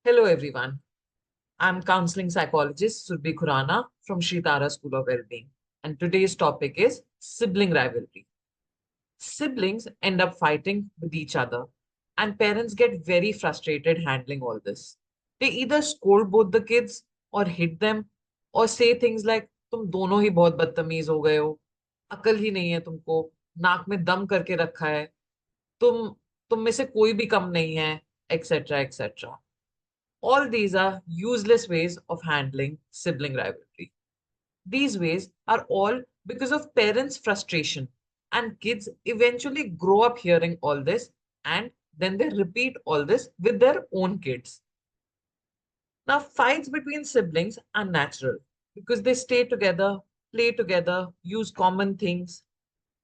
Hello everyone. I'm counseling psychologist Surbhi Khurana from Sri Tara School of Wellbeing, and today's topic is sibling rivalry. Siblings end up fighting with each other, and parents get very frustrated handling all this. They either scold both the kids or hit them or say things like तुम दोनों ही बहुत बदतमीज हो गए हो, अकल ही नहीं है तुमको, नाक में दम करके रखा है, तुम में से कोई भी कम नहीं है, etc etc. All these are useless ways of handling sibling rivalry. These ways are all because of parents' frustration, and kids eventually grow up hearing all this and then they repeat all this with their own kids. Now, fights between siblings are natural because they stay together, play together, use common things.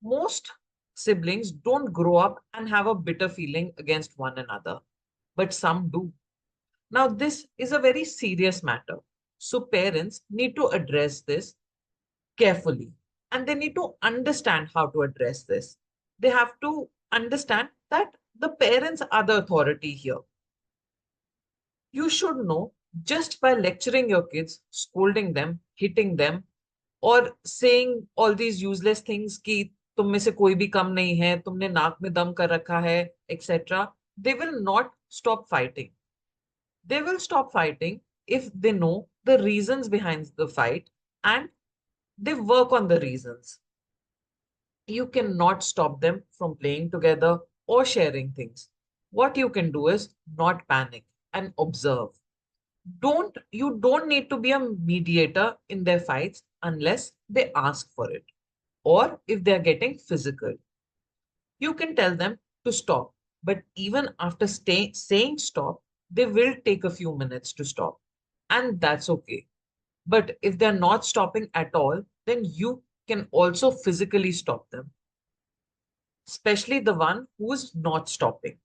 Most siblings don't grow up and have a bitter feeling against one another, but some do. Now, this is a very serious matter. So, parents need to address this carefully and they need to understand how to address this. They have to understand that the parents are the authority here. You should know just by lecturing your kids, scolding them, hitting them, or saying all these useless things कि तुम में से कोई भी कम नहीं है, तुमने नाक में दम कर रखा है, etc. They will not stop fighting. They will stop fighting if they know the reasons behind the fight and they work on the reasons. You cannot stop them from playing together or sharing things. What you can do is not panic and observe. You don't need to be a mediator in their fights unless they ask for it or if they're getting physical. You can tell them to stop, but even after saying stop, they will take a few minutes to stop, and that's okay. But if they're not stopping at all, then you can also physically stop them, especially the one who is not stopping.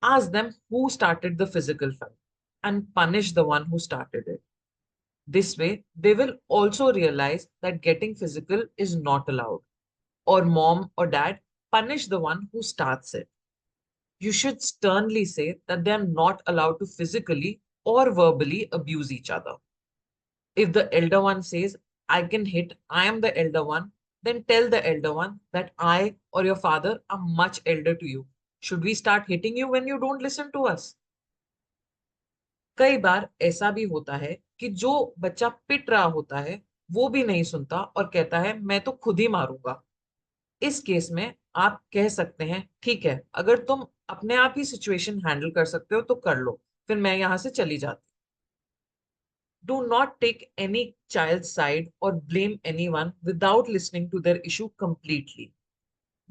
Ask them who started the physical fight and punish the one who started it. This way, they will also realize that getting physical is not allowed. Or mom or dad punish the one who starts it. You should sternly say that they are not allowed to physically or verbally abuse each other. If the elder one says, I can hit, I am the elder one, then tell the elder one that I or your father are much elder to you. Should we start hitting you when you don't listen to us? कई बार ऐसा भी होता है कि जो बच्चा पिट रहा होता है वो भी नहीं सुनता और कहता है मैं तो खुद ही मारूंगा. इस केस में आप कह सकते हैं ठीक है, अगर तुम अपने आप ही सिचुएशन हैंडल कर सकते हो तो कर लो, फिर मैं यहां से चली जाती. Do not take any child's side or blame anyone without listening to their issue completely.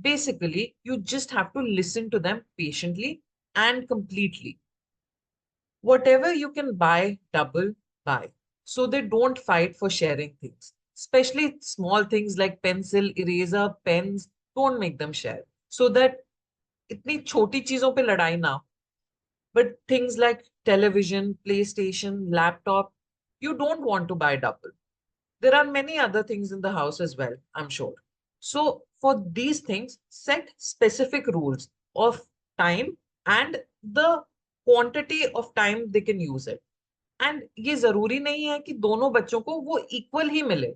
Basically, you just have to listen to them patiently and completely. Whatever you can buy, double buy. So they don't fight for sharing things. Especially small things like pencil, eraser, pens, don't make them share. So that इतनी छोटी चीजों पे लड़ाई ना हो. But things like television, PlayStation, laptop, you don't want to buy double. There are many other things in the house as well, I'm sure. So for these things, set specific rules of time and the quantity of time they can use it. And ये जरूरी नहीं है कि दोनों बच्चों को वो equal ही मिले.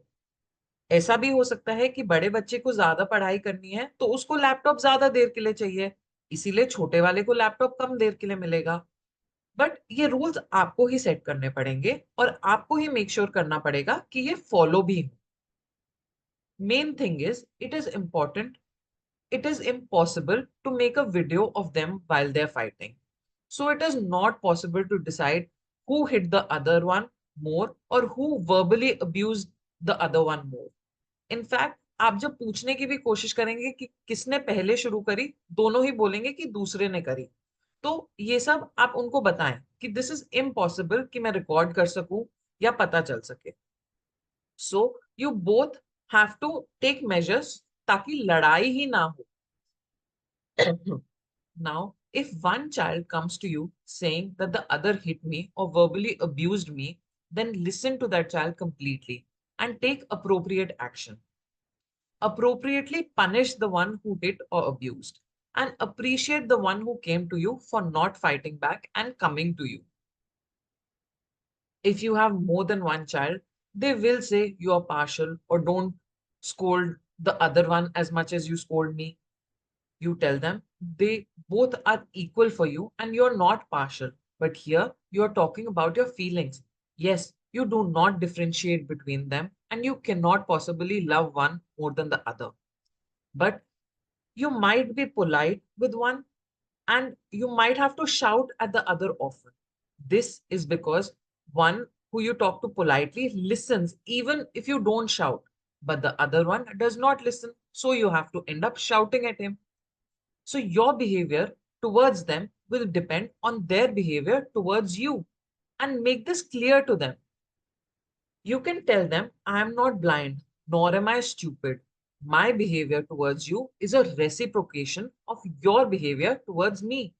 ऐसा भी हो सकता है कि बड़े बच्चे को ज्यादा पढ़ाई करनी है तो उसको लैपटॉप ज्यादा देर के लिए चाहिए, इसीलिए छोटे वाले को लैपटॉप कम देर के लिए मिलेगा. बट ये रूल्स आपको ही सेट करने पड़ेंगे और आपको ही मेक श्योर करना पड़ेगा कि ये फॉलो भी हो. Main thing is it is impossible to make a video of them while they're fighting. So it is not possible to decide who hit the other one more or who verbally abused the other one more. In fact, आप जब पूछने की भी कोशिश करेंगे कि किसने पहले शुरू करी, दोनों ही बोलेंगे कि दूसरे ने करी. तो ये सब आप उनको बताएं कि दिस इज इम्पॉसिबल कि मैं रिकॉर्ड कर सकूं या पता चल सके. So you both have to take measures ताकि लड़ाई ही ना हो. Now, if one child comes to you saying that the other hit me or verbally abused me, then listen to that child completely and take appropriate action. Appropriately punish the one who hit or abused. and appreciate the one who came to you for not fighting back and coming to you. If you have more than one child, they will say you are partial or don't scold the other one as much as you scold me. You tell them they both are equal for you and you're not partial. But here you're talking about your feelings. Yes, you do not differentiate between them and you cannot possibly love one more than the other. But you might be polite with one and you might have to shout at the other often. This is because one who you talk to politely listens even if you don't shout, but the other one does not listen. So you have to end up shouting at him. So your behavior towards them will depend on their behavior towards you. And make this clear to them. You can tell them, I am not blind, nor am I stupid. My behavior towards you is a reciprocation of your behavior towards me.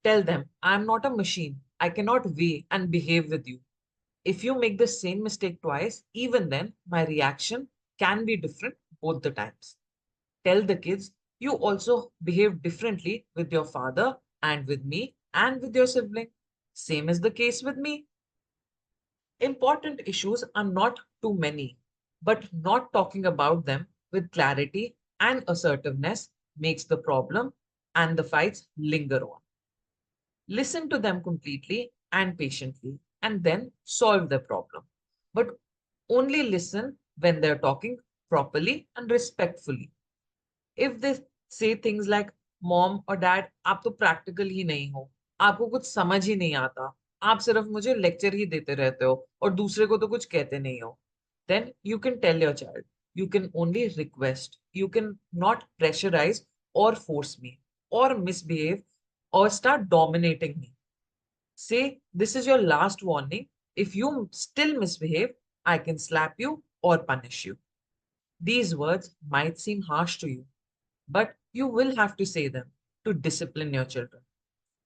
Tell them, I am not a machine. I cannot weigh and behave with you. If you make the same mistake twice, even then, my reaction can be different both the times. Tell the kids, you also behave differently with your father and with me and with your sibling. Same is the case with me. Important issues are not too many, but not talking about them with clarity and assertiveness makes the problem and the fights linger on. Listen to them completely and patiently, and then solve the problem. But only listen when they're talking properly and respectfully. If they say things like, Mom or Dad, आप तो practical ही नहीं हो, आपको कुछ समझ ही नहीं आता, आप सिर्फ मुझे लेक्चर ही देते रहते हो और दूसरे को तो कुछ कहते नहीं हो, then you can tell your child, you can only request, you can not pressurize or force me or misbehave or start dominating me. Say, this is your last warning. If you still misbehave, I can slap you or punish you. These words might seem harsh to you, but you will have to say them to discipline your children.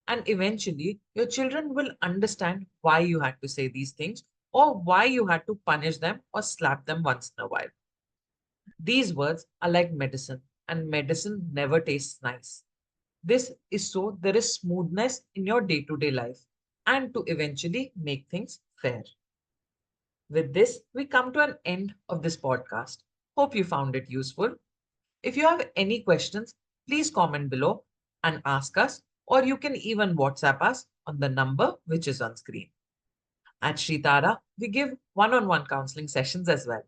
And eventually, your children will understand why you had to say these things or why you had to punish them or slap them once in a while. These words are like medicine, and medicine never tastes nice. This is so there is smoothness in your day to day life and to eventually make things fair. With this, we come to an end of this podcast. Hope you found it useful. If you have any questions, please comment below and ask us, or you can even WhatsApp us on the number which is on screen. At Sri Tara, we give one-on-one counseling sessions as well.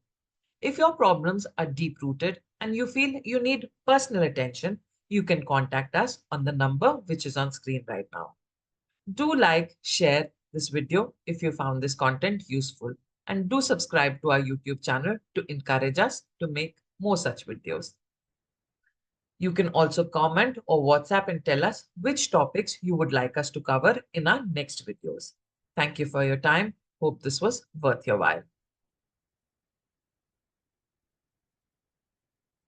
If your problems are deep-rooted and you feel you need personal attention, you can contact us on the number which is on screen right now. Do like, share this video if you found this content useful, and do subscribe to our YouTube channel to encourage us to make more such videos. You can also comment or WhatsApp and tell us which topics you would like us to cover in our next videos. Thank you for your time. Hope this was worth your while.